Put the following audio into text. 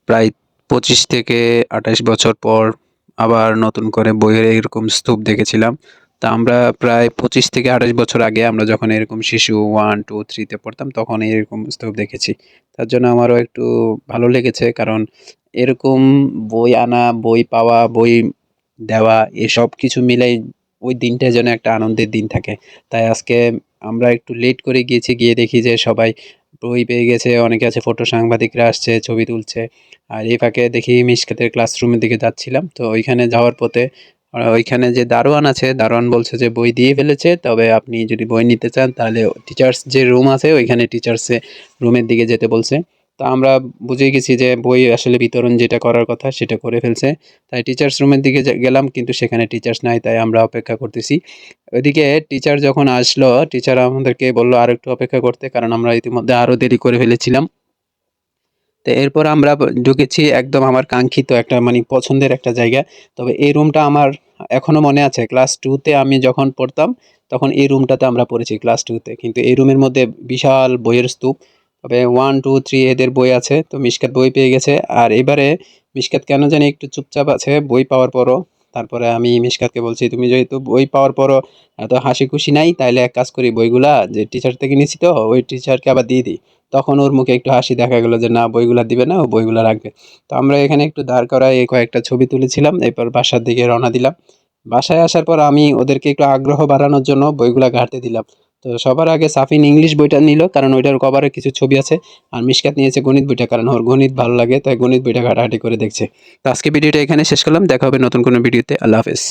প্রায় 25 থেকে 28 বছর পর আবার নতুন করে বইয়ের এরকম স্তূপ দেখেছিলাম। তা আমরা প্রায় 25 থেকে 28 বছর আগে আমরা যখন এরকম শিশু 1, 2, 3 তে পড়তাম তখন এরকম স্তূপ দেখেছি। তার জন্য আমারও একটু ভালো লেগেছে, কারণ এরকম বই আনা, বই পাওয়া, বই দেওয়া এসব কিছু মিলাই ওই দিনটা যেন একটা আনন্দের দিন থাকে। তাই আজকে আমরা একটু লেট করে গিয়েছি, গিয়ে দেখি যে সবাই বই পেয়ে গেছে, অনেকে আছে ফটো সাংবাদিকরা আসছে, ছবি তুলছে। আর এই ফাঁকে দেখি মিশকাতের ক্লাসরুমের দিকে যাচ্ছিলাম, তো ওইখানে যাওয়ার পথে ওইখানে যে দারোয়ান আছে, দারোয়ান বলছে যে বই দিয়ে ফেলেছে, তবে আপনি যদি বই নিতে চান তাহলে টিচার্স যে রুম আছে ওইখানে টিচার্সে রুমের দিকে যেতে বলছে। তো আমরা বুঝে গেছি যে বই আসলে বিতরণ যেটা করার কথা সেটা করে ফেলছে। তাই টিচার্স রুমের দিকে গেলাম, কিন্তু সেখানে টিচার্স নাই, তাই আমরা অপেক্ষা করতেছি। ওইদিকে টিচার যখন আসলো, টিচার আমাদেরকে বলল আর একটু অপেক্ষা করতে, কারণ আমরা ইতিমধ্যে আরো দেরি করে ফেলেছিলাম। তো এরপর আমরা ঢুকেছি একদম আমার কাঙ্ক্ষিত একটা মানে পছন্দের একটা জায়গা। তবে এই রুমটা আমার এখনো মনে আছে, ক্লাস 2 তে আমি যখন পড়তাম তখন এই রুমটাতে আমরা পড়েছি ক্লাস 2 তে। কিন্তু এই রুমের মধ্যে বিশাল বইয়ের স্তূপ। তবে 1, 2, 3 এদের বই আছে। তো মিশকাত বই পেয়ে গেছে। আর এবারে মিশকাত কেন জানি একটু চুপচাপ আছে বই পাওয়ার পরও। তারপরে আমি মিশকাতকে বলছি, তুমি যেহেতু বই পাওয়ার পরও এত হাসি খুশি নাই, তাইলে এক কাজ করি, বইগুলা যে টিচার থেকে নিছি তো ওই টিচারকে আবার দিয়ে দিই। তখন ওর মুখে একটু হাসি দেখা গেল যে না, বইগুলা দিবে না, ও বইগুলা রাখবে। তো আমরা এখানে একটু দাঁড় করায় কয়েকটা ছবি তুলেছিলাম, এরপর বাসার দিকে রওনা দিলাম। বাসায় আসার পর আমি ওদেরকে একটু আগ্রহ বাড়ানোর জন্য বইগুলা ঘাঁটতে দিলাম। তো সবার আগে সাফিন ইংলিশ বইটা নিল, কারণ ওইটার কভারে কিছু ছবি আছে। আর মিশকাত নিয়েছে গণিত বইটা, কারণ ওর গণিত ভালো লাগে, তাই গণিত বইটা ঘাটাঘাটি করে দেখছে। তো আজকে ভিডিওটা এখানে শেষ করলাম, দেখা হবে নতুন কোনো ভিডিওতে। আল্লাহ হাফেজ।